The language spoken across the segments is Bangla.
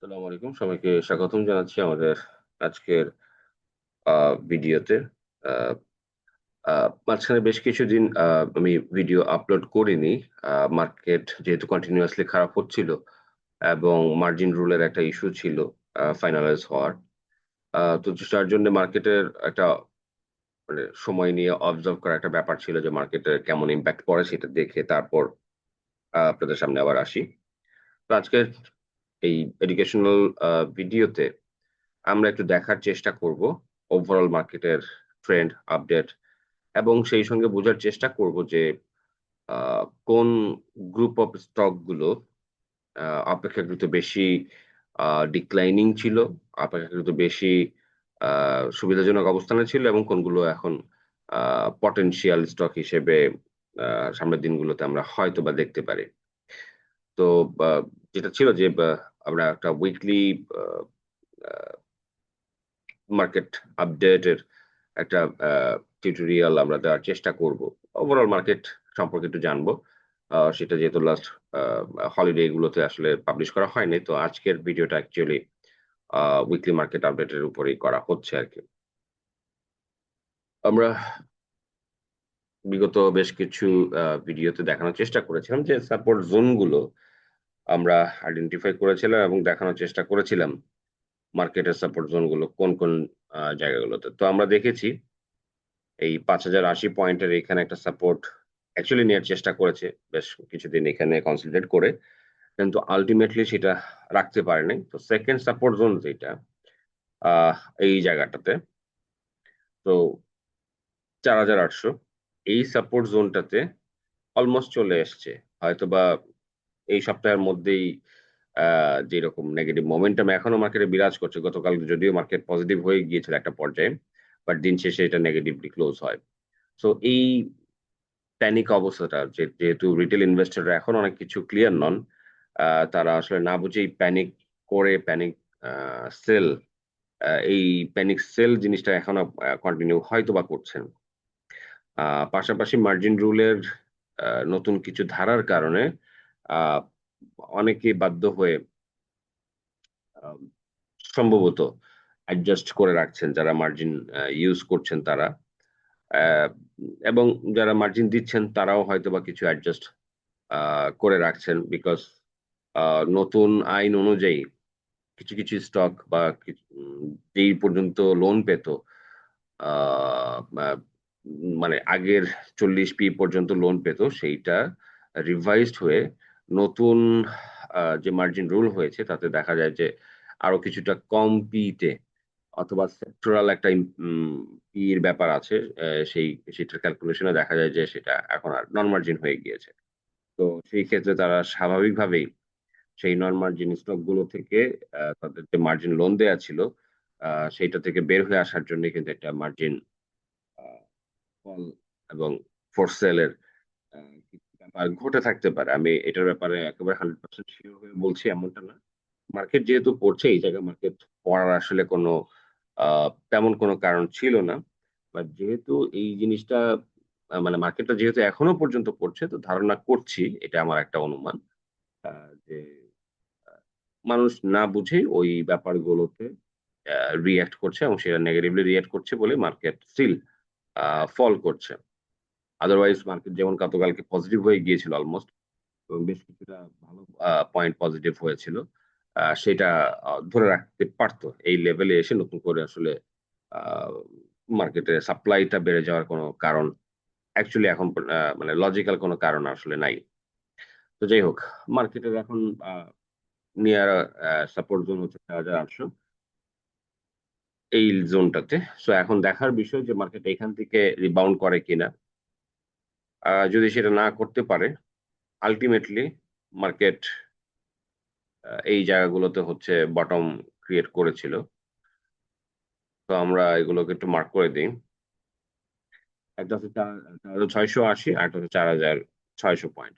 আসসালামু আলাইকুম। সবাইকে স্বাগতম জানাচ্ছি আমাদের আজকের ভিডিওতে। আ আ মাঝখানে বেশ কিছুদিন আমি ভিডিও আপলোড করিনি। মার্কেট যেহেতু কন্টিনিউয়াসলি খারাপ হচ্ছিল এবং মার্জিন রুলের একটা ইস্যু ছিল ফাইনালাইজ হওয়ার। তো যার জন্য মার্কেটের একটা মানে সময় নিয়ে অবজার্ভ করার একটা ব্যাপার ছিল যে মার্কেটে কেমন ইমপ্যাক্ট পড়ে সেটা দেখে তারপর আপনাদের সামনে আবার আসি। তো আজকের এই এডুকেশনাল ভিডিওতে আমরা একটু দেখার চেষ্টা করব ওভারঅল মার্কেটের ট্রেন্ড আপডেট এবং সেই সঙ্গে বোঝার চেষ্টা করব যে আ কোন গ্রুপ অফ স্টক গুলো আ অপেক্ষাকৃত বেশি আ ডিক্লাইনিং ছিল, অপেক্ষাকৃত বেশি আ সুবিধাজনক অবস্থানে ছিল এবং কোনগুলো এখন আ পটেনশিয়াল স্টক হিসেবে আ সামনের দিনগুলোতে আমরা হয়তোবা দেখতে পারি। তো বা যেটা ছিল যে আমরা একটা উইকলি আ আ মার্কেট আপডেটের একটা টিউটোরিয়াল আমরা দেওয়ার চেষ্টা করব। ওভারঅল মার্কেট সম্পর্কে একটু জানবো। সেটা যেহেতু লাস্ট আ হলিডে গুলোতে আসলে পাবলিশ করা হয়নি। তো আজকের ভিডিওটা অ্যাকচুয়ালি আ উইকলি মার্কেট আপডেটের উপরেই করা হচ্ছে আরকি। আমরা বিগত বেশ কিছু ভিডিওতে দেখানোর চেষ্টা করেছিলাম যে সাপোর্ট জোন গুলো আমরা আইডেন্টিফাই করেছিলাম এবং দেখানোর চেষ্টা করেছিলাম মার্কেটের সাপোর্ট জোন গুলো কোন জায়গাগুলোতে। তো আমরা দেখেছি এই ৫,০৮০ পয়েন্টের এখানে একটা সাপোর্ট অ্যাকচুয়ালি নেয়ার চেষ্টা করেছে বেশ কিছুদিন এখানে কনসলিডেট করে। কিন্তু আল্টিমেটলি সেটা রাখতে পারেনি। তো 2nd সাপোর্ট জোন যেটা আহ এই জায়গাটাতে। তো ৪,৮০০ এই সাপোর্ট জোনটাতে অলমোস্ট চলে এসছে। হয়তোবা এই সপ্তাহের মধ্যেই আ যেরকম নেগেটিভ মোমেন্টাম এখনো মার্কেটে বিরাজ করছে। গতকাল যদিও মার্কেট পজিটিভ হয়ে গিয়েছিল একটা পর্যায়ে। বাট দিন শেষে এটা নেগেটিভলি ক্লোজ হয়। সো এই প্যানিক অবস্থাটা যেহেতু রিটেল ইনভেস্টররা এখন অনেক কিছু ক্লিয়ার নন। তারা আসলে না বুঝেই প্যানিক করে প্যানিক আ সেল এই প্যানিক সেল জিনিসটা এখনো কন্টিনিউ হয়তোবা করছেন। আ পাশাপাশি মার্জিন রুলের নতুন কিছু ধারার কারণে আ অনেকেই বাধ্য হয়ে আম সম্ভবত অ্যাডজাস্ট করে রাখছেন যারা মার্জিন ইউস করছেন তারা। অ্যা এবং যারা মার্জিন দিচ্ছেন তারাও হয়তোবা কিছু অ্যাডজাস্ট আ করে রাখছেন। বিকজ আ নতুন আইন অনুযায়ী কিছু স্টক বা যেই পর্যন্ত লোন পেত আ মা মানে আগের ৪০ পি পর্যন্ত লোন পেত সেইটা রিভাইজড হয়ে নতুন যে মার্জিন রুল হয়েছে তাতে দেখা যায় যে আরো কিছুটা কম পি তে অথবা সেক্টরাল একটা পি এর ব্যাপার আছে। সেটার ক্যালকুলেশন এ দেখা যায় যে সেটা এখন আর নন মার্জিন হয়ে গিয়েছে। তো সেই ক্ষেত্রে তারা স্বাভাবিকভাবেই সেই নন মার্জিন স্টক গুলো থেকে তাদের যে মার্জিন লোন দেয়া ছিল, আ সেইটা থেকে বের হয়ে আসার জন্য কিন্তু একটা মার্জিন আ কল এবং ফোর সেল এর কিছু ব্যাপার ঘটে থাকতে পারে। আমি এটার ব্যাপারে একেবারে 100% সিউর হয়ে বলছি এমনটা না। মার্কেট যেহেতু পড়ছে এই জায়গায় মার্কেট পড়ার আসলে কোনো আ তেমন কোনো কারণ ছিল না। বাট যেহেতু এই জিনিসটা মানে মার্কেটটা যেহেতু এখনো পর্যন্ত পড়ছে তো ধারণা করছি এটা আমার একটা অনুমান। আ যে আ মানুষ না বুঝেই ওই ব্যাপারগুলোতে আ রিঅ্যাক্ট করছে এবং সেটা নেগেটিভলি রিঅ্যাক্ট করছে বলে মার্কেট স্টিল আ ফল করছে। আদারওয়াইজ মার্কেট যেমন গতকালকে পজিটিভ হয়ে গিয়েছিল অলমোস্ট এবং বেশ কিছুটা ভালো পয়েন্ট পজিটিভ হয়েছিল। সেটা ধরে রাখতে পারত। এই লেভেলে এসে নতুন করে আসলে আ মার্কেটে সাপ্লাইটা বেড়ে যাওয়ার কোন কারণ অ্যাকচুয়ালি এখন মানে লজিক্যাল কোন কারণ আসলে নাই। তো যাই হোক, মার্কেটের এখন নিয়ার সাপোর্ট জোন হচ্ছে ৪,৮০০ এই জোনটাতে। সো এখন দেখার বিষয় যে মার্কেট এখান থেকে রিবাউন্ড করে কিনা। যদি সেটা না করতে পারে আল্টিমেটলি মার্কেট এই জায়গাগুলোতে হচ্ছে বটম ক্রিয়েট করেছিল। তো আমরা এগুলোকে একটু মার্ক করে দেই। একটা হচ্ছে ৪,৬৮০ আরেকটা হচ্ছে ৪,৬০০ পয়েন্ট।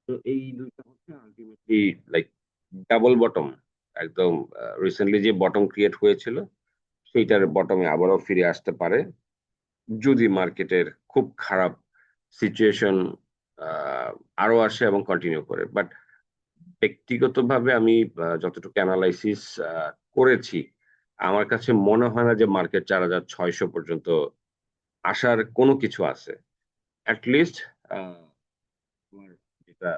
তো এই ২ টা হচ্ছে আল্টিমেটলি লাইক ডাবল বটম। একদম রিসেন্টলি যে বটম ক্রিয়েট হয়েছিল সেইটার বটমে আবারও ফিরে আসতে পারে। যদি মার্কেটের খুব খারাপ সিচুয়েশন আ আরো আসে এবং কন্টিনিউ করে। বাট ব্যক্তিগতভাবে আমি যতটুকু অ্যানালাইসিস করেছি, আমার কাছে মনে হয় না যে মার্কেট 4,600 পর্যন্ত আসার কোনো কিছু আছে। অ্যাট লিস্ট আমার যেটা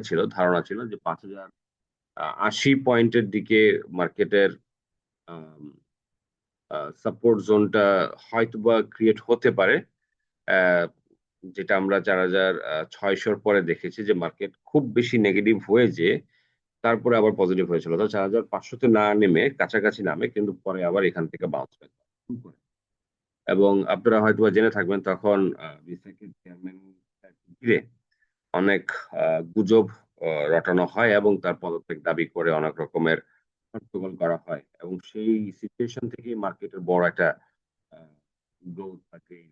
ছিল, ধারণা ছিল যে 5,080 পয়েন্টের দিকে মার্কেটের সাপোর্ট জোনটা হয়তোবা ক্রিয়েট হতে পারে। আহ, যেটা আমরা 4,600 পরে দেখেছি যে মার্কেট খুব বেশি নেগেটিভ হয়ে যে তারপরে আবার পজিটিভ হয়েছিল, তো 4,500 তে না নেমে কাছাকাছি নামে, কিন্তু পরে আবার এখান থেকে বাউন্স ব্যাক করে। এবং আপনারা হয়তো জেনে থাকবেন তখন বিসিসির চেয়ারম্যান ঘিরে অনেক গুজব রটানো হয় এবং তার পদত্যাগ দাবি করে অনেক রকমের হট্টগোল করা হয়, এবং সেই সিচুয়েশন থেকে মার্কেটের বড় একটা গ্রোথ বা গেইন,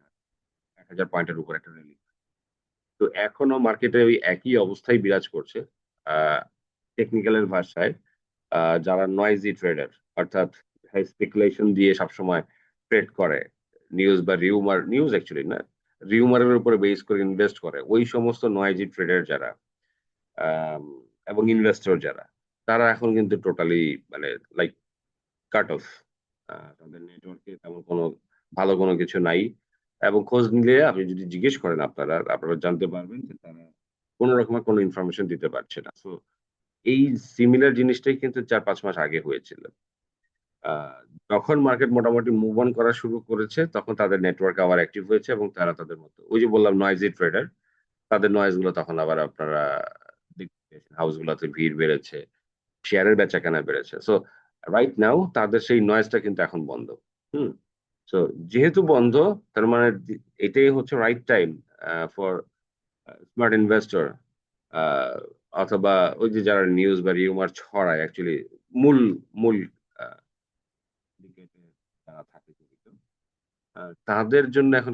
1,000 পয়েন্টের উপর একটা র্যালি। তো এখনো মার্কেটে ওই একই অবস্থায় বিরাজ করছে। টেকনিক্যালের ভাষায় যারা নয়েজি ট্রেডার, অর্থাৎ স্পেকুলেশন দিয়ে সবসময় ট্রেড করে, নিউজ বা রিউমার, নিউজ অ্যাকচুয়ালি না, রিউমারের উপরে বেস করে ইনভেস্ট করে, ওই সমস্ত নয়েজি ট্রেডার যারা আম, এবং ইনভেস্টর যারা, তারা এখন কিন্তু টোটালি মানে লাইক কাট অফ। তাদের নেটওয়ার্কে তেমন কোনো ভালো কোনো কিছু নাই, এবং খোঁজ নিলে আপনি যদি জিজ্ঞেস করেন আপনারা জানতে পারবেন যে তারা কোনো রকমের কোনো ইনফরমেশন দিতে পারছে না। তো এই সিমিলার জিনিসটাই কিন্তু 4-5 মাস আগে হয়েছিল। আহ, যখন মার্কেট মোটামুটি মুভ অন করা শুরু করেছে, তখন তাদের নেটওয়ার্ক আবার অ্যাক্টিভ হয়েছে এবং তারা তাদের মতো, ওই যে বললাম নয়েজি ট্রেডার, তাদের নয়েজ গুলো তখন আবার আপনারা দেখতে হাউস গুলোতে ভিড় বেড়েছে, শেয়ারের বেচাকেনা বেড়েছে। সো রাইট নাও তাদের সেই নয়েজটা কিন্তু এখন বন্ধ। হুম। সো যেহেতু বন্ধ, তার মানে এটাই হচ্ছে right time for smart investor, অথবা ওই যে যারা নিউজ বা রিউমার ছড়ায়, অ্যাকচুয়ালি মূল মূল আহ, দিকে যারা থাকে জীবিত, তাদের জন্য এখন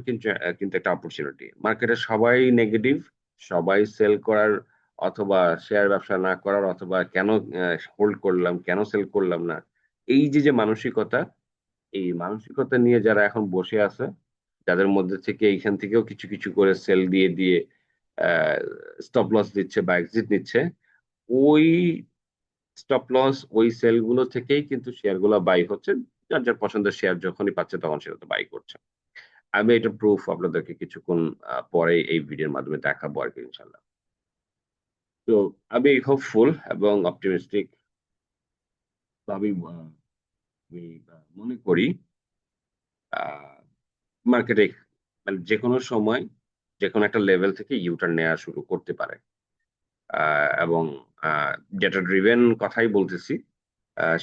কিন্তু একটা অপরচুনিটি। মার্কেটে সবাই নেগেটিভ, সবাই সেল করার অথবা শেয়ার ব্যবসা না করার, অথবা কেন হোল্ড করলাম, কেন সেল করলাম না, এই যে যে মানসিকতা, এই মানসিকতা নিয়ে যারা এখন বসে আছে, যাদের মধ্যে থেকে এইখান থেকেও কিছু কিছু করে সেল দিয়ে দিয়ে স্টপ লস দিচ্ছে বা এক্সিট নিচ্ছে, ওই স্টপ লস, ওই সেল গুলো থেকেই কিন্তু শেয়ার গুলো বাই হচ্ছে। যার যার পছন্দের শেয়ার যখনই পাচ্ছে তখন সেটা তো বাই করছে। আমি এটা প্রুফ আপনাদেরকে কিছুক্ষণ পরে এই ভিডিওর মাধ্যমে দেখাবো আর কি, ইনশাল্লাহ। তো আমি হোপফুল এবং অপটিমিস্টিক ভাবে আমি মনে করি মার্কেটে মানে যে কোনো সময় যে কোনো একটা লেভেল থেকে ইউটার্ন নেওয়া শুরু করতে পারে। এবং ডেটা ড্রিভেন কথাই বলতেছি,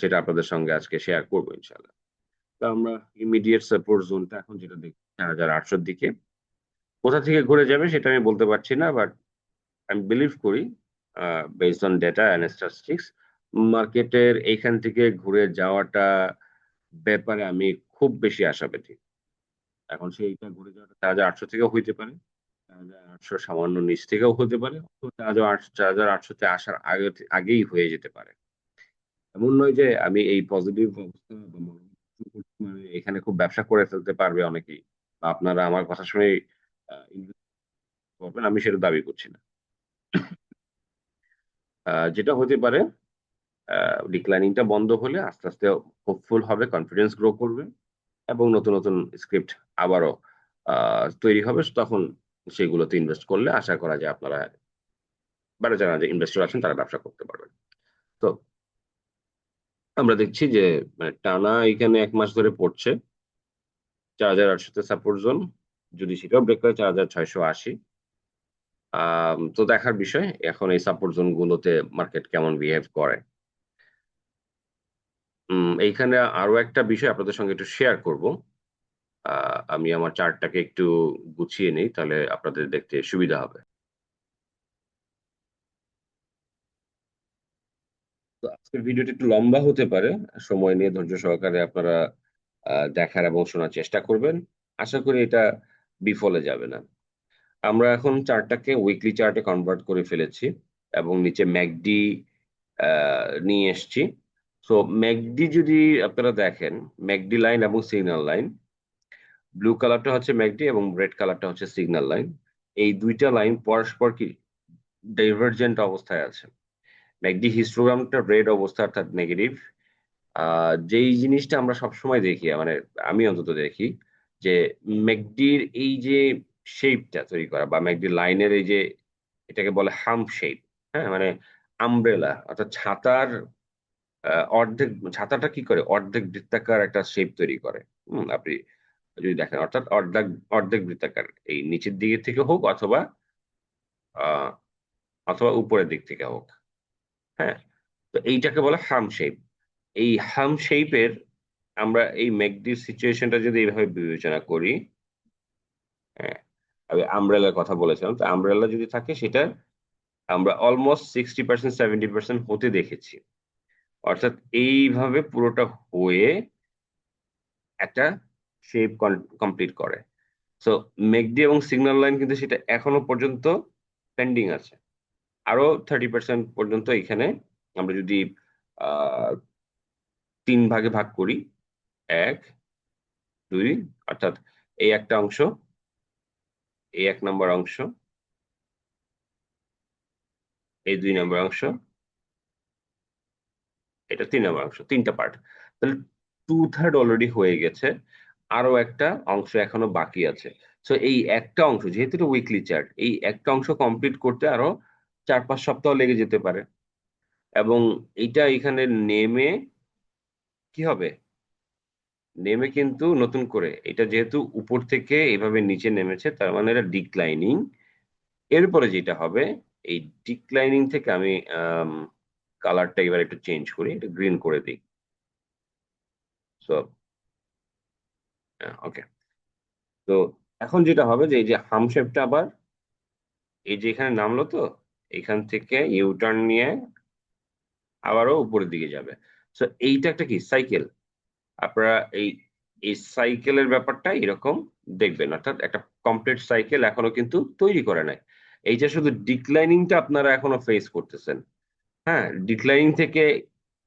সেটা আপনাদের সঙ্গে আজকে শেয়ার করবো ইনশাল্লাহ। তো আমরা ইমিডিয়েট সাপোর্ট জোনটা এখন যেটা দেখছি 4,800 দিকে, কোথা থেকে ঘুরে যাবে সেটা আমি বলতে পারছি না, বাট আমি বিলিভ করি based on data and statistics, মার্কেটের এইখান থেকে ঘুরে যাওয়াটা ব্যাপারে আমি খুব বেশি আশাবাদী। এখন সেইটা ঘুরে যাওয়াটা 4,800 থেকেও হইতে পারে, 4,800 সামান্য নিচ থেকেও হতে পারে, 4,800 তে আসার আগেই হয়ে যেতে পারে। এমন নয় যে আমি এই পজিটিভ অবস্থা বা মানে এখানে খুব ব্যবসা করে ফেলতে পারবে অনেকেই, বা আপনারা আমার কথা শুনে ইনভেস্ট করবেন, আমি সেটা দাবি করছি না। যেটা হতে পারে, ডিক্লাইনিংটা বন্ধ হলে আস্তে আস্তে হোপফুল হবে, কনফিডেন্স গ্রো করবে, এবং নতুন নতুন স্ক্রিপ্ট আবারও তৈরি হবে। তখন সেগুলোতে ইনভেস্ট করলে আশা করা যায় আপনারা বা যারা যে ইনভেস্টর আছেন তারা ব্যবসা করতে পারবেন। তো আমরা দেখছি যে মানে টানা এখানে 1 মাস ধরে পড়ছে 4,800 সাপোর্ট জোন, যদি সেটাও ব্রেক করে 4,680। তো দেখার বিষয় এখন এই সাপোর্ট জোন গুলোতে মার্কেট কেমন বিহেভ করে। এইখানে আরো একটা বিষয় আপনাদের সঙ্গে একটু শেয়ার করব। আমি আমার চার্টটাকে একটু গুছিয়ে নিই, তাহলে আপনাদের দেখতে সুবিধা হবে। তো আজকের ভিডিওটি একটু লম্বা হতে পারে, সময় নিয়ে ধৈর্য সহকারে আপনারা দেখার এবং শোনার চেষ্টা করবেন। আশা করি এটা বিফলে যাবে না। আমরা এখন চার্টটাকে উইকলি চার্টে কনভার্ট করে ফেলেছি এবং নিচে ম্যাকডি নিয়ে এসছি। সো ম্যাকডি যদি আপনারা দেখেন, ম্যাকডি লাইন এবং সিগন্যাল লাইন, ব্লু কালারটা হচ্ছে ম্যাকডি এবং রেড কালারটা হচ্ছে সিগন্যাল লাইন, এই দুইটা লাইন পরস্পর কি ডাইভার্জেন্ট অবস্থায় আছে। ম্যাকডি হিস্টোগ্রামটা রেড অবস্থা অর্থাৎ নেগেটিভ। যেই জিনিসটা আমরা সবসময় দেখি, মানে আমি অন্তত দেখি, যে ম্যাকডির এই যে শেপটা তৈরি করা বা ম্যাকডির লাইনের এই যে, এটাকে বলে হাম্প শেপ। হ্যাঁ, মানে আমব্রেলা অর্থাৎ ছাতার অর্ধেক, ছাতাটা কি করে অর্ধেক বৃত্তাকার একটা শেপ তৈরি করে। আপনি যদি দেখেন, অর্থাৎ অর্ধেক অর্ধেক বৃত্তাকার, এই নিচের দিকে থেকে হোক অথবা আহ অথবা উপরের দিক থেকে হোক। হ্যাঁ, তো এইটাকে বলে হাম শেপ। এই হাম শেপের আমরা এই ম্যাকডির সিচুয়েশনটা যদি এইভাবে বিবেচনা করি, হ্যাঁ, আমি আমব্রেলার কথা বলেছিলাম, তো আমব্রেলা যদি থাকে সেটা আমরা অলমোস্ট 60% 70% হতে দেখেছি। অর্থাৎ এইভাবে পুরোটা হয়ে একটা শেপ কমপ্লিট করে। সো ম্যাকডি এবং সিগন্যাল লাইন কিন্তু সেটা এখনো পর্যন্ত পেন্ডিং আছে। আরো 30% পর্যন্ত এখানে আমরা যদি আহ 3 ভাগে ভাগ করি, 1, 2, অর্থাৎ এই একটা অংশ, এই 1 নম্বর অংশ, এই 2 নম্বর অংশ, এটা 3 নম্বর অংশ, 3টা পার্ট। তাহলে 2/3 অলরেডি হয়ে গেছে, আরো একটা অংশ এখনো বাকি আছে। সো এই একটা অংশ, যেহেতু এটা উইকলি চার্ট, এই একটা অংশ কমপ্লিট করতে আরো 4-5 সপ্তাহ লেগে যেতে পারে। এবং এইটা এখানে নেমে কি হবে, নেমে কিন্তু নতুন করে এটা যেহেতু উপর থেকে এভাবে নিচে নেমেছে, তার মানে এটা ডিক্লাইনিং। এরপরে যেটা হবে, এই ডিক্লাইনিং থেকে আমি কালারটা এবার একটু চেঞ্জ করি, এটা গ্রিন করে দিই। সো ওকে, তো এখন যেটা হবে যে এই যে হাম শেপটা আবার এই যে এখানে নামলো, তো এখান থেকে ইউটার্ন নিয়ে আবারও উপরের দিকে যাবে। সো এইটা একটা কি সাইকেল। আপনারা এই এই সাইকেলের ব্যাপারটা এরকম দেখবেন, অর্থাৎ একটা কমপ্লিট সাইকেল এখনো কিন্তু তৈরি করে নাই। এইটা শুধু ডিক্লাইনিংটা আপনারা এখনো ফেস করতেছেন। হ্যাঁ, ডিক্লাইনিং থেকে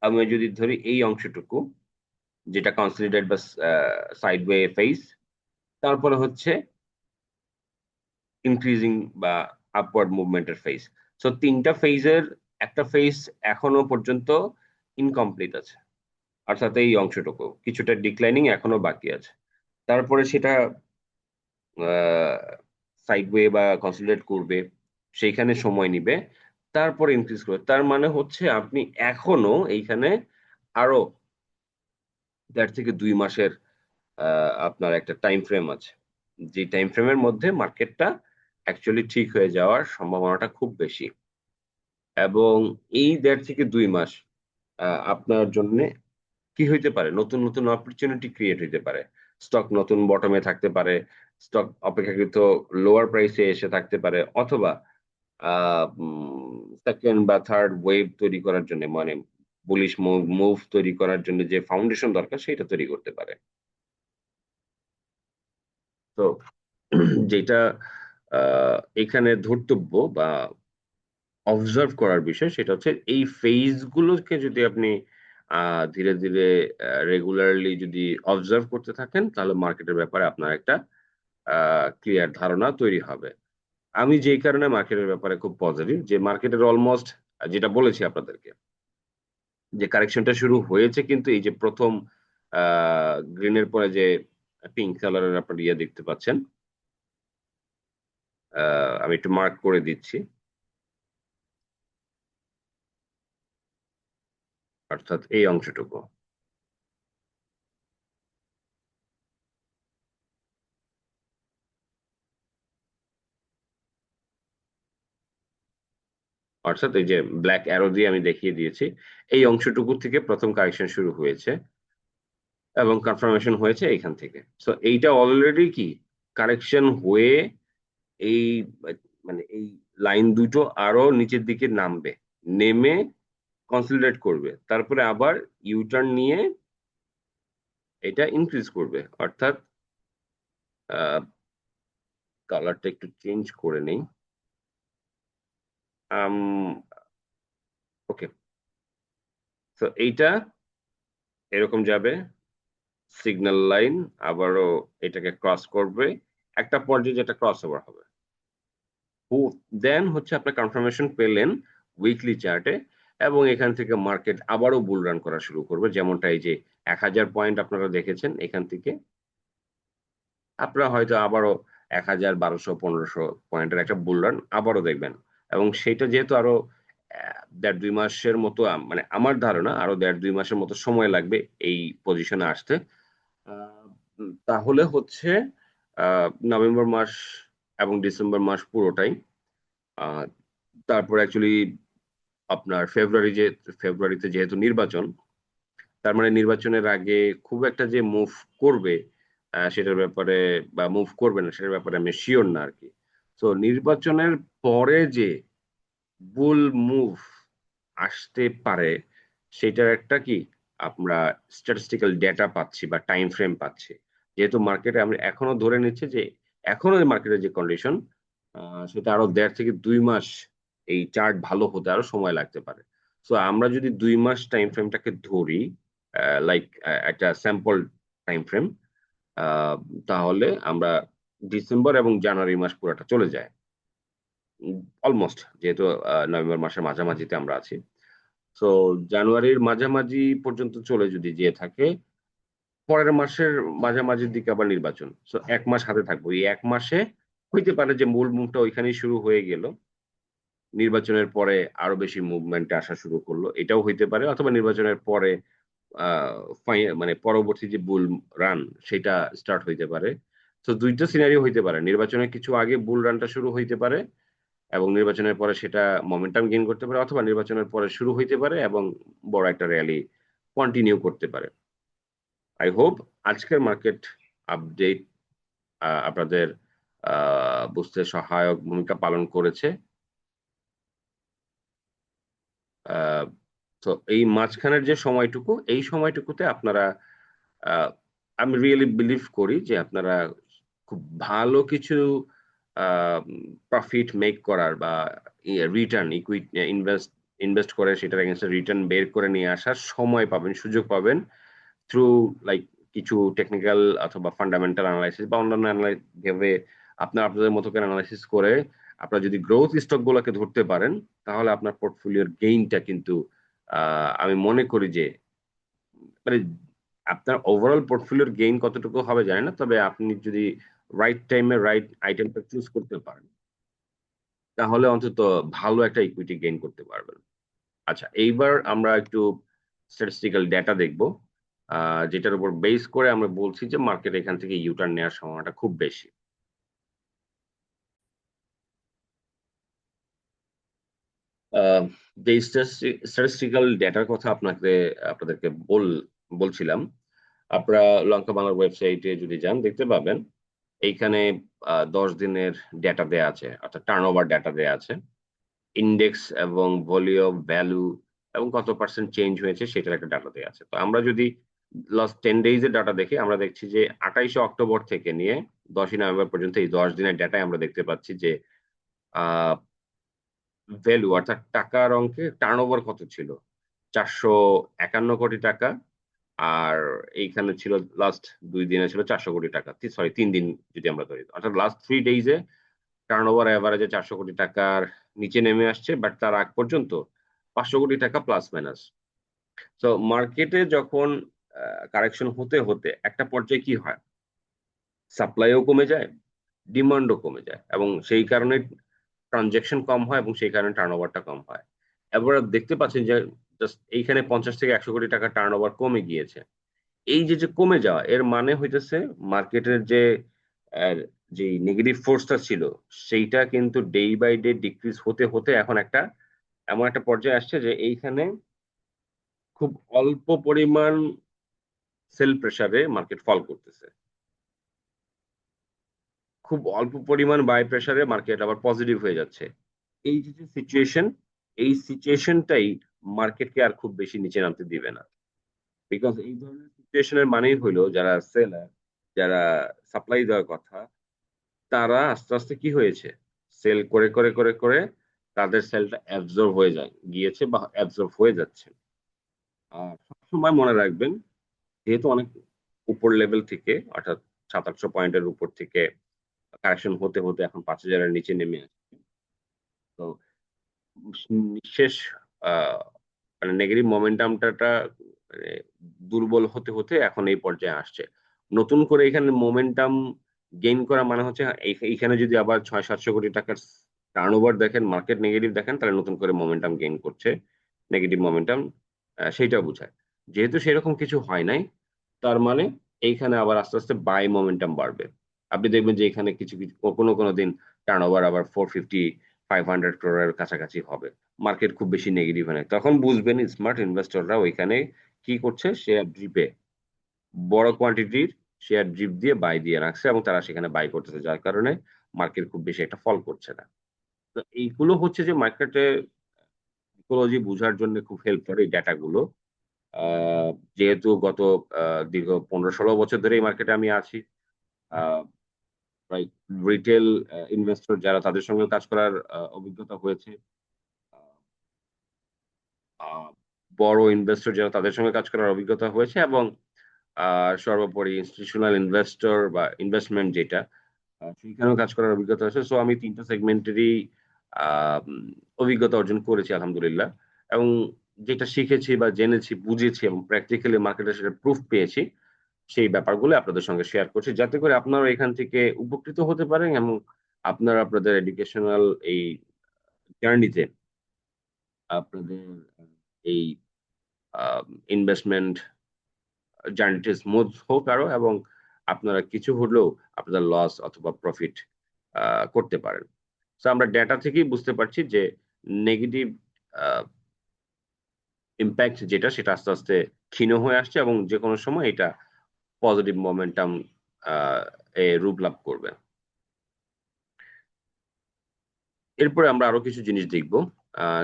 আমি যদি ধরি এই অংশটুকু, যেটা কনসলিডেট বা সাইডওয়ে ফেস, তারপরে হচ্ছে ইনক্রিজিং বা আপওয়ার্ড মুভমেন্টের ফেস। সো 3টা ফেজের একটা ফেজ এখনো পর্যন্ত ইনকমপ্লিট আছে, অর্থাৎ এই অংশটুকু কিছুটা ডিক্লাইনিং এখনো বাকি আছে। তারপরে সেটা সাইডওয়ে বা কনসলিডেট করবে, সেইখানে সময় নিবে, তারপরে ইনক্রিজ করবে। তার মানে হচ্ছে আপনি এখনো এইখানে আরো 1.5 থেকে 2 মাসের আপনার একটা টাইম ফ্রেম আছে, যে টাইম ফ্রেমের মধ্যে মার্কেটটা অ্যাকচুয়ালি ঠিক হয়ে যাওয়ার সম্ভাবনাটা খুব বেশি। এবং এই 1.5 থেকে 2 মাস আপনার জন্য কি হইতে পারে, নতুন নতুন অপরচুনিটি ক্রিয়েট হইতে পারে। স্টক নতুন বটমে থাকতে পারে, স্টক অপেক্ষাকৃত লোয়ার প্রাইসে এসে থাকতে পারে, অথবা সেকেন্ড বা থার্ড ওয়েভ তৈরি করার জন্য, মানে বুলিশ মুভ তৈরি করার জন্য যে ফাউন্ডেশন দরকার সেটা তৈরি করতে পারে। তো যেটা এখানে ধর্তব্য বা অবজার্ভ করার বিষয়, সেটা হচ্ছে এই ফেজ গুলোকে যদি আপনি ধীরে ধীরে রেগুলারলি যদি অবজার্ভ করতে থাকেন, তাহলে মার্কেটের ব্যাপারে আপনার একটা ক্লিয়ার ধারণা তৈরি হবে। আমি যেই কারণে মার্কেটের ব্যাপারে খুব পজিটিভ, যে মার্কেটের অলমোস্ট যেটা বলেছি আপনাদেরকে, যে কারেকশনটা শুরু হয়েছে, কিন্তু এই যে প্রথম গ্রিনের পরে যে পিঙ্ক কালারের আপনার ইয়ে দেখতে পাচ্ছেন, আমি একটু মার্ক করে দিচ্ছি, অর্থাৎ এই অংশটুকু। অর্থাৎ এই যে ব্ল্যাক অ্যারো দিয়ে আমি দেখিয়ে দিয়েছি, এই অংশটুকু থেকে প্রথম কারেকশন শুরু হয়েছে এবং কনফার্মেশন হয়েছে এইখান থেকে। সো এইটা অলরেডি কি কারেকশন হয়ে এই মানে এই লাইন দুটো আরো নিচের দিকে নামবে, নেমে কনসলিডেট করবে, তারপরে আবার ইউটার্ন নিয়ে এটা ইনক্রিজ করবে। অর্থাৎ কালারটা একটু চেঞ্জ করে নেই। ওকে, তো এইটা এরকম যাবে, সিগন্যাল লাইন আবারও এটাকে ক্রস করবে, একটা পর্যায়ে যেটা ক্রস ওভার হবে। দেন হচ্ছে আপনার কনফার্মেশন পেলেন উইকলি চার্টে, এবং এখান থেকে মার্কেট আবারও বুল রান করা শুরু করবে, যেমনটা এই যে 1000 পয়েন্ট আপনারা দেখেছেন এখান থেকে আপনারা হয়তো আবারও 1000, 1200, 1500 পয়েন্টের একটা বুল রান আবারও দেখবেন। এবং সেটা যেহেতু আরো 1.5-2 মাসের মতো মানে আমার ধারণা আরো 1.5-2 মাসের মতো সময় লাগবে এই পজিশনে আসতে। তাহলে হচ্ছে নভেম্বর মাস এবং ডিসেম্বর মাস পুরোটাই, আহ, তারপর অ্যাকচুয়ালি আপনার ফেব্রুয়ারিতে যেহেতু নির্বাচন, তার মানে নির্বাচনের আগে খুব একটা যে মুভ করবে সেটার ব্যাপারে, বা মুভ করবে না সেটার ব্যাপারে আমি শিওর না আর কি। তো নির্বাচনের পরে যে বুল মুভ আসতে পারে সেটার একটা কি আমরা স্ট্যাটিস্টিক্যাল ডেটা পাচ্ছি বা টাইম ফ্রেম পাচ্ছি, যেহেতু মার্কেটে আমরা এখনো ধরে নিচ্ছি যে এখনো মার্কেটের যে কন্ডিশন সেটা আরো 1.5 থেকে 2 মাস এই চার্ট ভালো হতে আরো সময় লাগতে পারে। তো আমরা যদি 2 মাস টাইম ফ্রেমটাকে ধরি, লাইক একটা স্যাম্পল টাইম ফ্রেম, তাহলে আমরা ডিসেম্বর এবং জানুয়ারি মাস পুরোটা চলে যায় অলমোস্ট, যেহেতু নভেম্বর মাসের মাঝামাঝিতে আমরা আছি। তো জানুয়ারির মাঝামাঝি পর্যন্ত চলে যদি যেয়ে থাকে, পরের মাসের মাঝামাঝির দিকে আবার নির্বাচন, তো 1 মাস হাতে থাকবো। এই 1 মাসে হইতে পারে যে মূল মুভটা ওইখানেই শুরু হয়ে গেল, নির্বাচনের পরে আরো বেশি মুভমেন্ট আসা শুরু করলো, এটাও হইতে পারে। অথবা নির্বাচনের পরে মানে পরবর্তী যে বুল রান সেটা স্টার্ট হইতে পারে। তো দুইটা সিনারিও হইতে পারে, নির্বাচনের কিছু আগে বুল রানটা শুরু হইতে পারে এবং নির্বাচনের পরে সেটা মোমেন্টাম গেইন করতে পারে, অথবা নির্বাচনের পরে শুরু হইতে পারে এবং বড় একটা র্যালি কন্টিনিউ করতে পারে। আই হোপ আজকের মার্কেট আপডেট আপনাদের বুঝতে সহায়ক ভূমিকা পালন করেছে। আহ, তো এই মাঝখানের যে সময়টুকু, এই সময়টুকুতে আপনারা, আহ, আমি রিয়েলি বিলিভ করি যে আপনারা খুব ভালো কিছু প্রফিট মেক করার বা রিটার্ন ইকুইটি ইনভেস্ট করে সেটার এগেনস্টে রিটার্ন বের করে নিয়ে আসার সময় পাবেন, সুযোগ পাবেন থ্রু লাইক কিছু টেকনিক্যাল অথবা ফান্ডামেন্টাল অ্যানালাইসিস বা অন্যান্য ভেবে আপনাদের মতো করে অ্যানালাইসিস করে আপনারা যদি গ্রোথ স্টক গুলোকে ধরতে পারেন, তাহলে আপনার পোর্টফোলিওর গেইনটা কিন্তু আমি মনে করি যে মানে আপনার ওভারঅল পোর্টফোলিওর গেইন কতটুকু হবে জানি না, তবে আপনি যদি রাইট টাইমে রাইট আইটেমটা চুজ করতে পারেন, তাহলে অন্তত ভালো একটা ইকুইটি গেইন করতে পারবেন। আচ্ছা, এইবার আমরা একটু স্ট্যাটিস্টিক্যাল ডেটা দেখব, যেটার উপর বেস করে আমরা বলছি যে মার্কেট এখান থেকে ইউটার্ন নেওয়ার সম্ভাবনাটা খুব বেশি। আহ, যে স্ট্যাটিস্টিক্যাল ডেটার কথা আপনাদেরকে বলছিলাম, আপনারা লঙ্কা বাংলার ওয়েবসাইটে যদি যান দেখতে পাবেন এইখানে 10 দিনের ডেটা দেয়া আছে, অর্থাৎ টার্নওভার ডেটা দেয়া আছে, ইন্ডেক্স এবং ভলিউম ভ্যালু এবং কত পার্সেন্ট চেঞ্জ হয়েছে সেটার একটা ডাটা দেওয়া আছে। তো আমরা যদি লাস্ট 10 ডেজ এর ডাটা দেখি, আমরা দেখছি যে 28শে অক্টোবর থেকে নিয়ে 10ই নভেম্বর পর্যন্ত এই 10 দিনের ডাটায় আমরা দেখতে পাচ্ছি যে ভ্যালু অর্থাৎ টাকার অঙ্কে টার্নওভার কত ছিল, 451 কোটি টাকা। আর এইখানে ছিল লাস্ট 2 দিনে ছিল 400 কোটি টাকা, সরি 3 দিন যদি আমরা ধরি, অর্থাৎ লাস্ট 3 ডেজে টার্নওভার এভারেজে 400 কোটি টাকার নিচে নেমে আসছে, বাট তার আগ পর্যন্ত 500 কোটি টাকা প্লাস মাইনাস। তো মার্কেটে যখন কারেকশন হতে হতে একটা পর্যায়ে কি হয়, সাপ্লাইও কমে যায়, ডিমান্ডও কমে যায়, এবং সেই কারণে ট্রানজেকশন কম হয় এবং সেই কারণে টার্নওভারটা কম হয়। এবার দেখতে পাচ্ছেন যে জাস্ট এইখানে 50 থেকে 100 কোটি টাকা টার্নওভার কমে গিয়েছে। এই যে যে কমে যাওয়া এর মানে হইতেছে মার্কেটের যে আহ, যে নেগেটিভ ফোর্সটা ছিল সেইটা কিন্তু ডে বাই ডে ডিক্রিজ হতে হতে এখন একটা এমন একটা পর্যায়ে আসছে যে এইখানে খুব অল্প পরিমাণ সেল প্রেসারে মার্কেট ফল করতেছে, খুব অল্প পরিমাণ বাই প্রেসারে মার্কেট আবার পজিটিভ হয়ে যাচ্ছে। এই যে যে সিচুয়েশন, এই সিচুয়েশনটাই মার্কেটকে আর খুব বেশি নিচে নামতে দিবে না। বিকজ এই ধরনের সিচুয়েশনের মানেই হইলো যারা সেলার, যারা সাপ্লাই দেওয়ার কথা, তারা আস্তে আস্তে কি হয়েছে, সেল করে করে করে করে তাদের সেলটা অ্যাবজর্ব হয়ে গিয়েছে বা অ্যাবজর্ব হয়ে যাচ্ছে। আর সবসময় মনে রাখবেন, যেহেতু অনেক উপর লেভেল থেকে, অর্থাৎ 700-800 পয়েন্টের উপর থেকে কারেকশন হতে হতে এখন 5,000-এর নিচে নেমে আসছে। তো নিঃশেষ মানে নেগেটিভ মোমেন্টামটা দুর্বল হতে হতে এখন এই পর্যায়ে আসছে। নতুন করে এখানে মোমেন্টাম গেইন করা মানে হচ্ছে এইখানে যদি আবার 600-700 কোটি টাকার টার্নওভার দেখেন, মার্কেট নেগেটিভ দেখেন, তাহলে নতুন করে মোমেন্টাম গেইন করছে, নেগেটিভ মোমেন্টাম, সেইটা বোঝায়। যেহেতু সেরকম কিছু হয় নাই, তার মানে এইখানে আবার আস্তে আস্তে বাই মোমেন্টাম বাড়বে। আপনি দেখবেন যে এখানে কিছু কিছু কোনো কোনো দিন টার্নওভার আবার 450-500 crore কাছাকাছি হবে, মার্কেট খুব বেশি নেগেটিভ হয় না, তখন বুঝবেন স্মার্ট ইনভেস্টররা ওইখানে কি করছে, শেয়ার ড্রিপে বড় কোয়ান্টিটির শেয়ার ড্রিপ দিয়ে বাই দিয়ে রাখছে এবং তারা সেখানে বাই করতেছে, যার কারণে মার্কেট খুব বেশি একটা ফল করছে না। তো এইগুলো হচ্ছে যে মার্কেটে ইকোলজি বোঝার জন্য খুব হেল্প করে এই ডেটাগুলো। আহ, যেহেতু গত দীর্ঘ 15-16 বছর ধরে এই মার্কেটে আমি আছি, আহ, প্রায় রিটেল ইনভেস্টর যারা, তাদের সঙ্গে কাজ করার অভিজ্ঞতা হয়েছে। আহ, বড় ইনভেস্টর যারা, তাদের সঙ্গে কাজ করার অভিজ্ঞতা হয়েছে, এবং সর্বোপরি ইনস্টিটিউশনাল ইনভেস্টর বা ইনভেস্টমেন্ট যেটা, সেইখানেও কাজ করার অভিজ্ঞতা আছে। সো আমি তিনটা সেগমেন্টেরই অভিজ্ঞতা অর্জন করেছি আলহামদুলিল্লাহ, এবং যেটা শিখেছি বা জেনেছি বুঝেছি এবং প্র্যাকটিক্যালি মার্কেটে সেটা প্রুফ পেয়েছি, সেই ব্যাপারগুলো আপনাদের সঙ্গে শেয়ার করছি, যাতে করে আপনারা এখান থেকে উপকৃত হতে পারেন এবং আপনারা আপনাদের এডুকেশনাল এই জার্নিতে আপনাদের এই ইনভেস্টমেন্ট জার্নিটি স্মুথ হোক আরো, এবং আপনারা কিছু হলেও আপনাদের লস অথবা প্রফিট করতে পারেন। তো আমরা ডেটা থেকেই বুঝতে পারছি যে নেগেটিভ ইম্প্যাক্ট যেটা, সেটা আস্তে আস্তে ক্ষীণ হয়ে আসছে এবং যে কোনো সময় এটা পজিটিভ মোমেন্টাম এ রূপ লাভ করবে। এরপরে আমরা আরো কিছু জিনিস দেখব,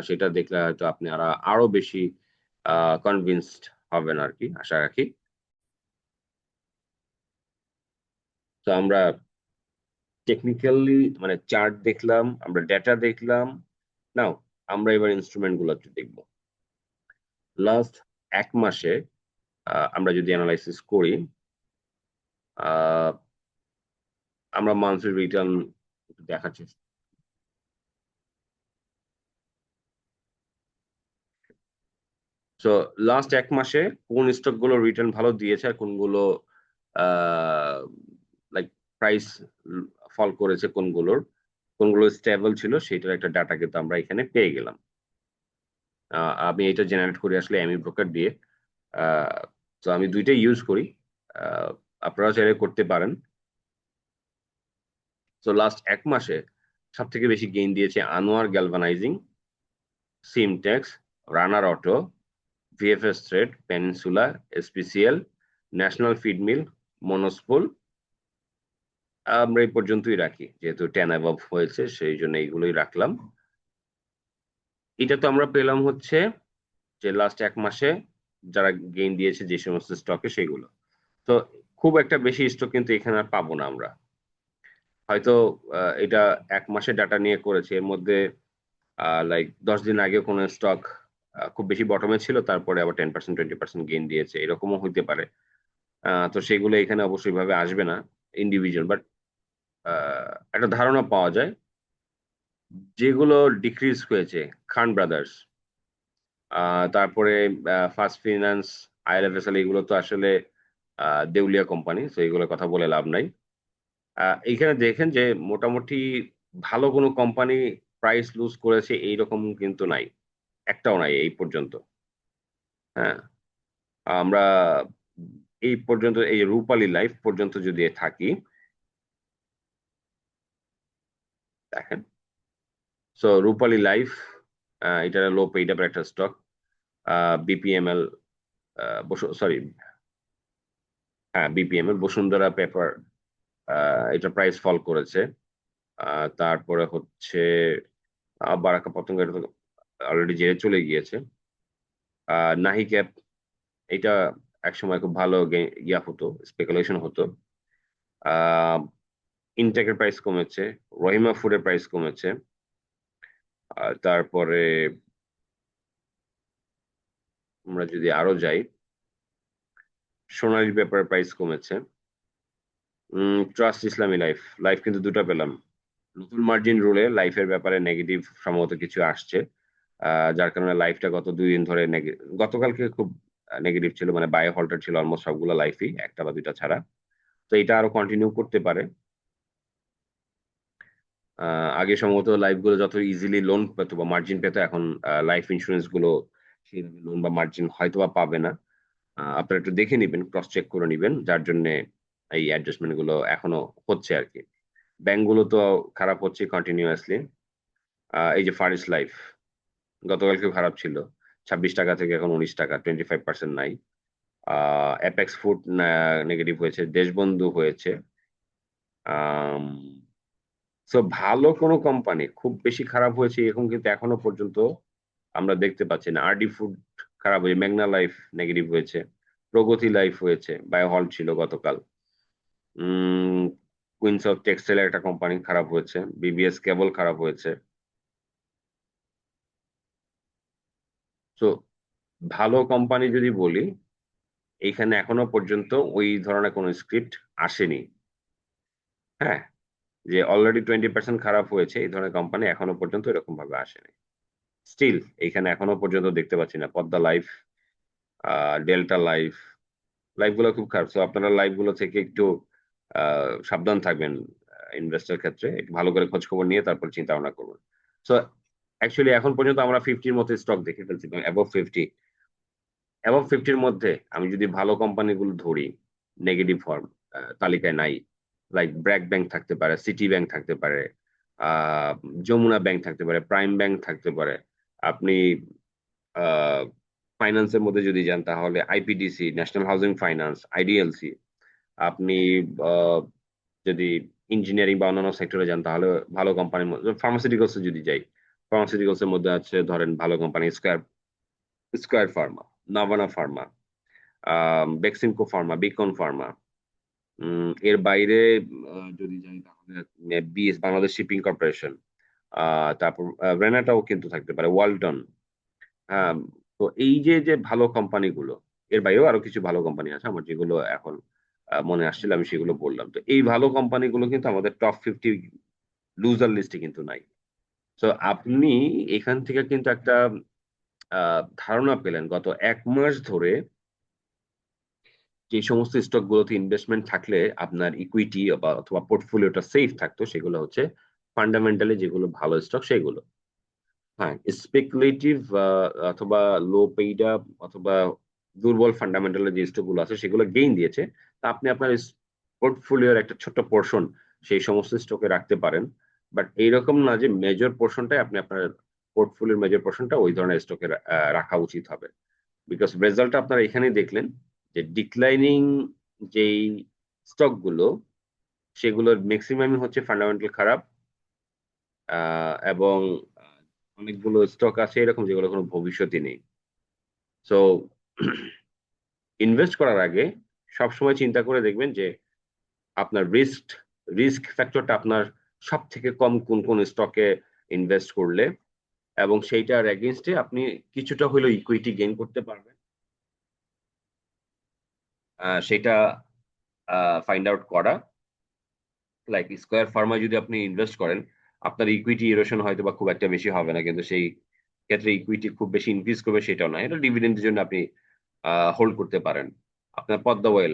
সেটা দেখলে হয়তো আপনি আরো বেশি কনভিন্সড হবেন আর কি, আশা রাখি। তো আমরা টেকনিক্যালি মানে চার্ট দেখলাম, আমরা ডেটা দেখলাম, নাও আমরা এবার ইনস্ট্রুমেন্ট গুলো একটু দেখবো। লাস্ট 1 মাসে আমরা যদি অ্যানালাইসিস করি, আহ, আমরা মান্থলি রিটার্ন দেখার চেষ্টা। সো লাস্ট 1 মাসে কোন স্টক গুলো রিটার্ন ভালো দিয়েছে আর কোনগুলো লাইক প্রাইস ফল করেছে, কোনগুলো স্টেবল ছিল, সেটার একটা ডাটা কিন্তু আমরা এখানে পেয়ে গেলাম। আমি এটা জেনারেট করি আসলে এমি ব্রোকার দিয়ে। তো আমি দুইটাই ইউজ করি, আহ, আপনারা চাইলে করতে পারেন। তো লাস্ট 1 মাসে সব থেকে বেশি গেইন দিয়েছে Anwar Galvanizing, Simtex, Runner Auto, VFS Thread, Peninsula, SPCL, National Feed Mill, Monospool. আমরা এই পর্যন্তই রাখি, যেহেতু 10 অ্যাবভ হয়েছে সেই জন্য এইগুলোই রাখলাম। এটা তো আমরা পেলাম হচ্ছে যে লাস্ট 1 মাসে যারা গেইন দিয়েছে যে সমস্ত স্টকে, সেগুলো। তো খুব একটা বেশি স্টক কিন্তু এখানে আর পাবো না আমরা, হয়তো এটা 1 মাসের ডাটা নিয়ে করেছে, এর মধ্যে লাইক 10 দিন আগে কোনো স্টক খুব বেশি বটমে ছিল, তারপরে আবার 10%-20% গেইন দিয়েছে, এরকমও হইতে পারে। তো সেগুলো এখানে অবশ্যই ভাবে আসবে না ইন্ডিভিজুয়াল, বাট একটা ধারণা পাওয়া যায়। যেগুলো ডিক্রিজ হয়েছে, খান ব্রাদার্স, তারপরে ফার্স্ট ফিনান্স, আইএলএফএসএল, এগুলো তো আসলে দেউলিয়া কোম্পানি, তো এগুলোর কথা বলে লাভ নাই। এইখানে দেখেন যে মোটামুটি ভালো কোনো কোম্পানি প্রাইস লুজ করেছে এইরকম কিন্তু নাই, একটাও নাই এই পর্যন্ত। হ্যাঁ, আমরা এই পর্যন্ত এই রূপালী লাইফ পর্যন্ত যদি থাকি, দেখেন। সো রূপালী লাইফ, এটা লো পেইড আপ একটা স্টক। বিপিএমএল, সরি, হ্যাঁ বিপিএমএল, বসুন্ধরা পেপার, এটা প্রাইস ফল করেছে। তারপরে হচ্ছে বারাকা পতঙ্গ, এটা তো অলরেডি জেরে চলে গিয়েছে। নাহি ক্যাপ, এটা একসময় খুব ভালো ইয়া হতো, স্পেকুলেশন হতো। আহ ইনটেকের প্রাইস কমেছে, রহিমা ফুডের প্রাইস কমেছে। তারপরে আমরা যদি আরো যাই, সোনালী পেপারের প্রাইস কমেছে। ট্রাস্ট ইসলামী লাইফ, লাইফ কিন্তু দুটো পেলাম। নতুন মার্জিন রুলে লাইফের ব্যাপারে নেগেটিভ সম্ভবত কিছু আসছে, যার কারণে লাইফটা গত 2 দিন ধরে গতকালকে খুব নেগেটিভ ছিল, মানে বাই হল্টার ছিল অলমোস্ট সবগুলো লাইফই, একটা বা দুইটা ছাড়া। তো এটা আরো কন্টিনিউ করতে পারে। আগে সম্ভবত লাইফ গুলো যত ইজিলি লোন পেতো বা মার্জিন পেতো, এখন লাইফ ইন্স্যুরেন্স গুলো সেইভাবে লোন বা মার্জিন হয়তো বা পাবে না। আপনারা একটু দেখে নিবেন, ক্রস চেক করে নিবেন, যার জন্য এই অ্যাডজাস্টমেন্ট গুলো এখনো হচ্ছে আর কি। ব্যাংক গুলো তো খারাপ হচ্ছে কন্টিনিউয়াসলি। এই যে ফারিস লাইফ গতকালকেও খারাপ ছিল, 26 টাকা থেকে এখন 19 টাকা, 25% নাই। অ্যাপেক্স ফুড নেগেটিভ হয়েছে, দেশবন্ধু হয়েছে। সো ভালো কোনো কোম্পানি খুব বেশি খারাপ হয়েছে এরকম কিন্তু এখনো পর্যন্ত আমরা দেখতে পাচ্ছি না। আরডি ফুড খারাপ হয়েছে, মেঘনা লাইফ নেগেটিভ হয়েছে, প্রগতি লাইফ হয়েছে, বায়ো হল ছিল গতকাল। উম কুইন্স অফ টেক্সটাইল একটা কোম্পানি খারাপ হয়েছে, বিবিএস কেবল খারাপ হয়েছে। তো ভালো কোম্পানি যদি বলি, এইখানে এখনো পর্যন্ত ওই ধরনের কোনো স্ক্রিপ্ট আসেনি। হ্যাঁ, যে অলরেডি 20% খারাপ হয়েছে এই ধরনের কোম্পানি এখনো পর্যন্ত এরকম ভাবে আসেনি। স্টিল এইখানে এখনো পর্যন্ত দেখতে পাচ্ছি না। Padma life, delta life, life গুলো খুব খারাপ। তো আপনারা লাইফ গুলো থেকে একটু সাবধান থাকবেন। ইনভেস্টের ক্ষেত্রে একটু ভালো করে খোঁজ খবর নিয়ে তারপর চিন্তা ভাবনা করবেন। সো অ্যাকচুয়ালি এখন পর্যন্ত আমরা 50-র মতো স্টক দেখে ফেলছি, অ্যাবভ 50-র মধ্যে আমি যদি ভালো কোম্পানিগুলো ধরি, নেগেটিভ ফর্ম তালিকায় নাই। লাইক ব্র্যাক ব্যাংক থাকতে পারে, সিটি ব্যাংক থাকতে পারে, আহ যমুনা ব্যাংক থাকতে পারে, প্রাইম ব্যাংক থাকতে পারে। আপনি ফাইন্যান্সের মধ্যে যদি যান তাহলে IPDC, national housing finance, IDLC. আপনি আহ, যদি ইঞ্জিনিয়ারিং বা অন্যান্য সেক্টরে যান তাহলে ভালো কোম্পানির মধ্যে, ফার্মাসিউটিক্যালস যদি যাই, ফার্মাসিউটিক্যালস এর মধ্যে আছে ধরেন ভালো company square square Pharma, Navana Pharma, Beximco Pharma, Beacon Pharma. এর বাইরে যদি যাই তাহলে বিএস, বাংলাদেশ শিপিং কর্পোরেশন, তারপর রেনাটাও কিন্তু থাকতে পারে, ওয়ালটন। হ্যাঁ। তো এই যে যে ভালো কোম্পানিগুলো, এর বাইরেও আরো কিছু ভালো কোম্পানি আছে আমার, যেগুলো এখন মনে আসছিল আমি সেগুলো বললাম। তো এই ভালো কোম্পানিগুলো কিন্তু আমাদের টপ 50 লুজার লিস্টে কিন্তু নাই। তো আপনি এখান থেকে কিন্তু একটা ধারণা পেলেন গত 1 মাস ধরে যে সমস্ত স্টক গুলোতে ইনভেস্টমেন্ট থাকলে আপনার ইকুইটি বা অথবা পোর্টফোলিওটা সেফ থাকতো, সেগুলো হচ্ছে ফান্ডামেন্টালি যেগুলো ভালো স্টক সেগুলো। হ্যাঁ, স্পেকুলেটিভ অথবা লো পেইড আপ অথবা দুর্বল ফান্ডামেন্টালের যে স্টক গুলো আছে সেগুলো গেইন দিয়েছে। তা আপনি আপনার পোর্টফোলিওর একটা ছোট্ট পোর্শন সেই সমস্ত স্টকে রাখতে পারেন। বাট এইরকম না যে মেজর পোর্শনটাই আপনি আপনার পোর্টফোলিওর মেজর পোর্শনটা ওই ধরনের স্টকে রাখা উচিত হবে। বিকজ রেজাল্ট আপনারা এখানেই দেখলেন যে ডিক্লাইনিং যেই স্টক গুলো, সেগুলোর ম্যাক্সিমামই হচ্ছে ফান্ডামেন্টাল খারাপ। এবং অনেকগুলো স্টক আছে এরকম যেগুলো কোনো ভবিষ্যৎই নেই। সো ইনভেস্ট করার আগে সবসময় চিন্তা করে দেখবেন যে আপনার রিস্ক রিস্ক ফ্যাক্টরটা আপনার সব থেকে কম কোন কোন স্টকে ইনভেস্ট করলে, এবং সেইটার এগেনস্টে আপনি কিছুটা হলেও ইকুইটি গেইন করতে পারবেন, সেটা ফাইন্ড আউট করা। লাইক স্কয়ার ফার্মায় যদি আপনি ইনভেস্ট করেন, আপনার ইকুইটি ইরোশন হয়তো বা খুব একটা বেশি হবে না, কিন্তু সেই ক্ষেত্রে ইকুইটি খুব বেশি ইনক্রিজ করবে সেটাও না। এটা ডিভিডেন্ডের জন্য আপনি হোল্ড করতে পারেন। আপনার পদ্মা ওয়েল,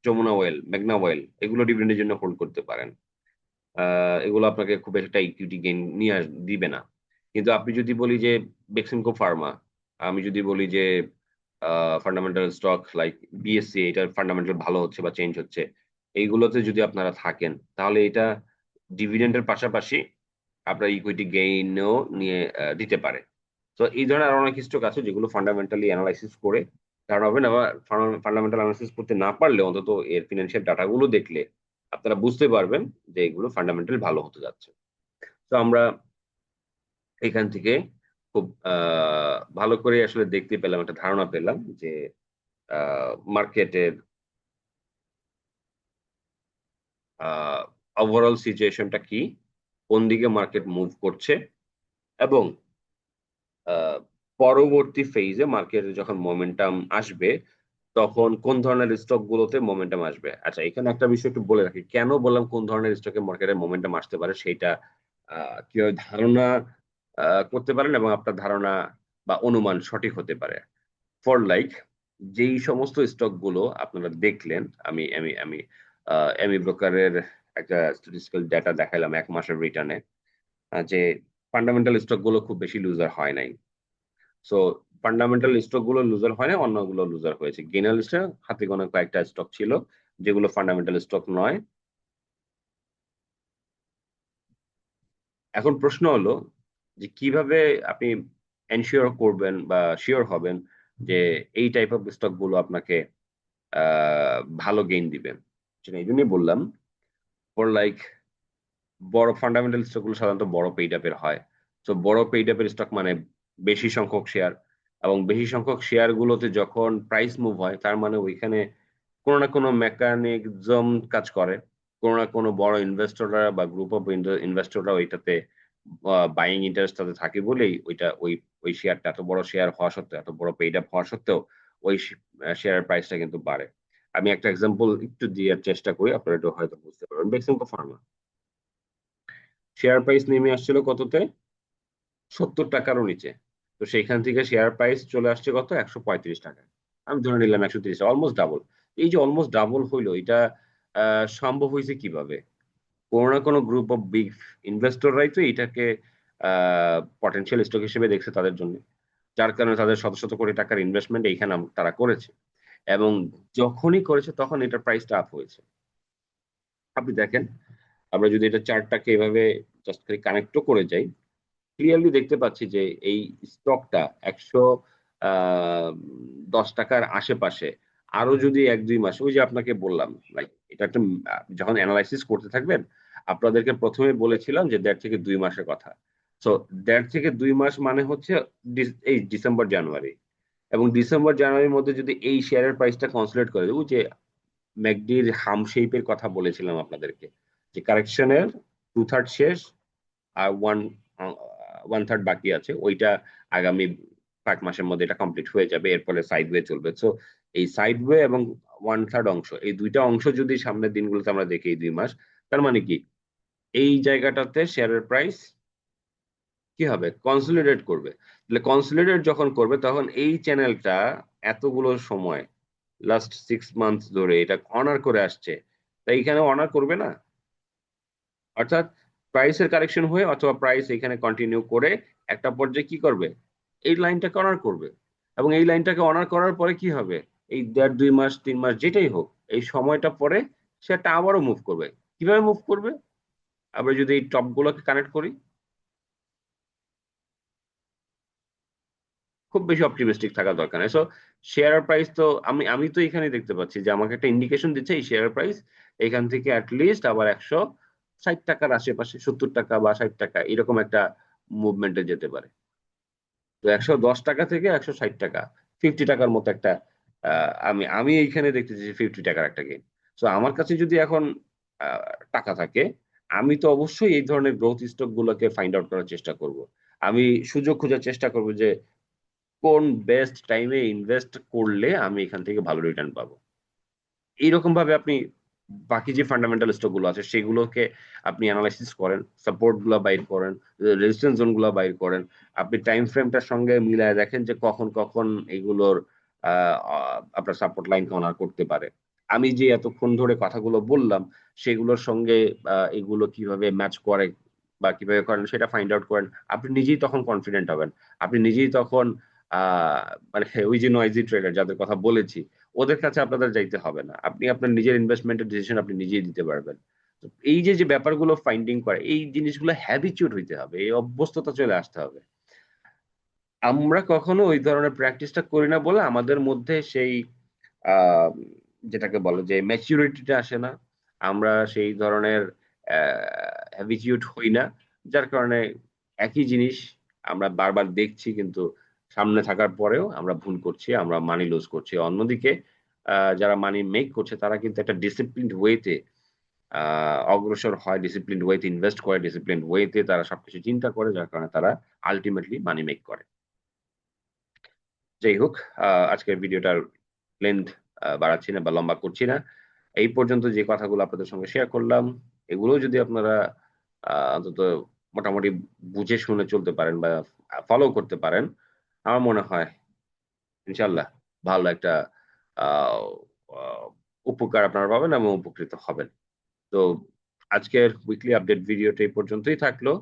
যমুনা ওয়েল, মেঘনা ওয়েল, এগুলো ডিভিডেন্ডের জন্য হোল্ড করতে পারেন। এগুলো আপনাকে খুব একটা ইকুইটি গেইন নিয়ে দিবে না। কিন্তু আপনি যদি বলি যে বেক্সিমকো ফার্মা, আমি যদি বলি যে ফান্ডামেন্টাল স্টক লাইক বিএসসি, এটার ফান্ডামেন্টাল ভালো হচ্ছে বা চেঞ্জ হচ্ছে, এইগুলোতে যদি আপনারা থাকেন তাহলে এটা ডিভিডেন্ডের পাশাপাশি আপনার ইকুইটি গেইনও নিয়ে দিতে পারে। তো এই ধরনের আরো অনেক স্টক আছে যেগুলো ফান্ডামেন্টালি অ্যানালাইসিস করে ধারণা হবে না, বা ফান্ডামেন্টাল অ্যানালাইসিস করতে না পারলে অন্তত এর ফিনান্সিয়াল ডাটাগুলো দেখলে আপনারা বুঝতে পারবেন যে এগুলো ফান্ডামেন্টালি ভালো হতে যাচ্ছে। তো আমরা এখান থেকে খুব ভালো করে আসলে দেখতে পেলাম, একটা ধারণা পেলাম যে মার্কেটের ওভারঅল সিচুয়েশনটা কি, কোন দিকে মার্কেট মুভ করছে, এবং আহ, পরবর্তী ফেজে মার্কেটে যখন মোমেন্টাম আসবে তখন কোন ধরনের স্টক গুলোতে মোমেন্টাম আসবে। আচ্ছা, এখানে একটা বিষয় একটু বলে রাখি, কেন বললাম কোন ধরনের স্টকে মার্কেটে মোমেন্টাম আসতে পারে সেটা কিভাবে ধারণা করতে পারেন এবং আপনার ধারণা বা অনুমান সঠিক হতে পারে। ফর লাইক, যেই সমস্ত স্টক গুলো আপনারা দেখলেন, আমি আমি আমি এমি ব্রোকারের একটা স্ট্যাটিস্টিক্যাল ডেটা দেখালাম 1 মাসের রিটার্নে, যে ফান্ডামেন্টাল স্টক গুলো খুব বেশি লুজার হয় নাই। সো ফান্ডামেন্টাল স্টক গুলো লুজার হয় না, অন্যগুলো লুজার হয়েছে। গেইনার লিস্টে হাতে গোনা কয়েকটা স্টক ছিল যেগুলো ফান্ডামেন্টাল স্টক নয়। এখন প্রশ্ন হলো যে কিভাবে আপনি এনশিওর করবেন বা শিওর হবেন যে এই টাইপ অফ স্টক গুলো আপনাকে ভালো গেইন দিবে। সেটা এই জন্যই বললাম, ফর লাইক, বড় ফান্ডামেন্টাল স্টক গুলো সাধারণত বড় পেইড আপের হয়। তো বড় পেইড আপের স্টক মানে বেশি সংখ্যক শেয়ার, এবং বেশি সংখ্যক শেয়ার গুলোতে যখন প্রাইস মুভ হয় তার মানে ওইখানে কোনো না কোনো মেকানিজম কাজ করে। কোনো না কোনো বড় ইনভেস্টররা বা গ্রুপ অফ ইনভেস্টররা ওইটাতে বাইং ইন্টারেস্ট তাদের থাকে বলেই ওইটা ওই ওই শেয়ারটা এত বড় শেয়ার হওয়া সত্ত্বেও, এত বড় পেইড আপ হওয়া সত্ত্বেও ওই শেয়ারের প্রাইসটা কিন্তু বাড়ে। আমি একটা এক্সাম্পল একটু দেওয়ার চেষ্টা করি, আপনারা একটু হয়তো বুঝতে পারবেন। বেক্সিমকো ফার্মা শেয়ার প্রাইস নেমে আসছিল কততে? 70 টাকারও নিচে। তো সেইখান থেকে শেয়ার প্রাইস চলে আসছে কত? 135 টাকা। আমি ধরে নিলাম 130, অলমোস্ট ডাবল। এই যে অলমোস্ট ডাবল হইলো, এটা সম্ভব হয়েছে কিভাবে? কোনো না কোনো গ্রুপ অফ বিগ ইনভেস্টররাই তো এটাকে পটেনশিয়াল স্টক হিসেবে দেখছে তাদের জন্য, যার কারণে তাদের শত শত কোটি টাকার ইনভেস্টমেন্ট এইখানে তারা করেছে। এবং যখনই করেছে তখন এটার প্রাইসটা আপ হয়েছে। আপনি দেখেন, আমরা যদি এটা চার্টটাকে এভাবে জাস্ট খালি কানেক্টও করে যাই, ক্লিয়ারলি দেখতে পাচ্ছি যে এই স্টকটা 110 টাকার আশেপাশে আরো যদি 1-2 মাস, ওই যে আপনাকে বললাম, লাইক এটা একটা যখন অ্যানালাইসিস করতে থাকবেন, আপনাদেরকে প্রথমে বলেছিলাম যে 1.5 থেকে 2 মাসের কথা। সো 1.5 থেকে 2 মাস মানে হচ্ছে এই ডিসেম্বর জানুয়ারি, এবং ডিসেম্বর জানুয়ারির মধ্যে যদি এই শেয়ারের প্রাইসটা কনসোলিডেট করে, ওই যে ম্যাকডির হাম শেপের কথা বলেছিলাম আপনাদেরকে, যে কারেকশনের 2/3 শেষ আর ওয়ান থার্ড বাকি আছে, ওইটা আগামী 5 মাসের মধ্যে এটা কমপ্লিট হয়ে যাবে, এরপরে সাইডওয়ে চলবে। সো এই সাইডওয়ে এবং 1/3 অংশ, এই দুইটা অংশ যদি সামনের দিনগুলোতে আমরা দেখি, এই 2 মাস, তার মানে কি এই জায়গাটাতে শেয়ারের প্রাইস কি হবে? কনসলিডেট করবে। তাহলে কনসলিডেট যখন করবে তখন এই চ্যানেলটা এতগুলো সময়, লাস্ট 6 মান্থ ধরে এটা অনার করে আসছে, তাই এখানে অনার করবে না? অর্থাৎ প্রাইসের কারেকশন হয়ে অথবা প্রাইস এখানে কন্টিনিউ করে একটা পর্যায়ে কি করবে? এই লাইনটাকে অনার করবে। এবং এই লাইনটাকে অনার করার পরে কি হবে? এই 1.5, 2 মাস, 3 মাস যেটাই হোক, এই সময়টা পরে সেটা আবারও মুভ করবে। কিভাবে মুভ করবে? আমরা যদি এই টপ গুলোকে কানেক্ট করি, খুব বেশি অপটিমিস্টিক থাকা দরকার নেই। সো শেয়ার প্রাইস তো আমি আমি তো এখানে দেখতে পাচ্ছি যে আমাকে একটা ইন্ডিকেশন দিচ্ছে এই শেয়ার প্রাইস এখান থেকে অ্যাটলিস্ট আবার 160 টাকার আশেপাশে, 70 টাকা বা 60 টাকা এরকম একটা মুভমেন্টে যেতে পারে। তো 110 টাকা থেকে 160 টাকা, 50 টাকার মতো একটা আমি আমি এইখানে দেখতেছি 50 টাকার একটা গেইন। তো আমার কাছে যদি এখন আহ, টাকা থাকে, আমি তো অবশ্যই এই ধরনের গ্রোথ স্টক গুলোকে ফাইন্ড আউট করার চেষ্টা করব। আমি সুযোগ খোঁজার চেষ্টা করব যে কোন বেস্ট টাইমে ইনভেস্ট করলে আমি এখান থেকে ভালো রিটার্ন পাবো। এইরকম ভাবে আপনি বাকি যে ফান্ডামেন্টাল স্টক গুলো আছে সেগুলোকে আপনি অ্যানালাইসিস করেন, সাপোর্ট গুলা বাইর করেন, রেজিস্ট্যান্স জোন গুলা বাইর করেন। আপনি টাইম ফ্রেমটার সঙ্গে মিলায় দেখেন যে কখন কখন এগুলোর আপনার সাপোর্ট লাইন অনার করতে পারে। আমি যে এতক্ষণ ধরে কথাগুলো বললাম সেগুলোর সঙ্গে এগুলো কিভাবে ম্যাচ করে বা কিভাবে করেন সেটা ফাইন্ড আউট করেন, আপনি নিজেই তখন কনফিডেন্ট হবেন। আপনি নিজেই তখন মানে ওই যে নয়েজি ট্রেডার যাদের কথা বলেছি, ওদের কাছে আপনাদের যাইতে হবে না, আপনি আপনার নিজের ইনভেস্টমেন্টের ডিসিশন আপনি নিজেই দিতে পারবেন। তো এই যে যে ব্যাপারগুলো ফাইন্ডিং করে, এই জিনিসগুলো হ্যাবিচুয়েট হইতে হবে, এই অভ্যস্ততা চলে আসতে হবে। আমরা কখনো ওই ধরনের প্র্যাকটিসটা করি না বলে আমাদের মধ্যে সেই আহ, যেটাকে বলে যে ম্যাচিউরিটিটা আসে না। আমরা সেই ধরনের হ্যাবিচুয়েট হই না, যার কারণে একই জিনিস আমরা বারবার দেখছি, কিন্তু সামনে থাকার পরেও আমরা ভুল করছি, আমরা মানি লুজ করছি। অন্যদিকে যারা মানি মেক করছে তারা কিন্তু একটা ডিসিপ্লিনড ওয়েতে অগ্রসর হয়, ডিসিপ্লিনড ওয়েতে ইনভেস্ট করে, ডিসিপ্লিনড ওয়েতে তারা সবকিছু চিন্তা করে, যার কারণে তারা আলটিমেটলি মানি মেক করে। যাই হোক, আজকের ভিডিওটার লেন্থ বাড়াচ্ছি না বা লম্বা করছি না। এই পর্যন্ত যে কথাগুলো আপনাদের সঙ্গে শেয়ার করলাম, এগুলো যদি আপনারা অন্তত মোটামুটি বুঝে শুনে চলতে পারেন বা ফলো করতে পারেন, আমার মনে হয় ইনশাল্লাহ ভালো একটা আহ, আহ, উপকার আপনারা পাবেন এবং উপকৃত হবেন। তো আজকের উইকলি আপডেট ভিডিওটা এই পর্যন্তই থাকলো।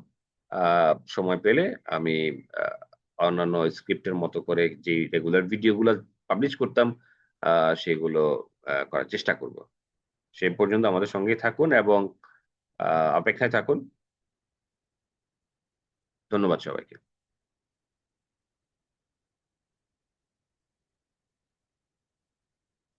সময় পেলে আমি আহ, অন্যান্য স্ক্রিপ্টের মতো করে যে রেগুলার ভিডিওগুলো পাবলিশ করতাম সেগুলো করার চেষ্টা করব। সেই পর্যন্ত আমাদের সঙ্গেই থাকুন এবং অপেক্ষায় থাকুন। ধন্যবাদ সবাইকে।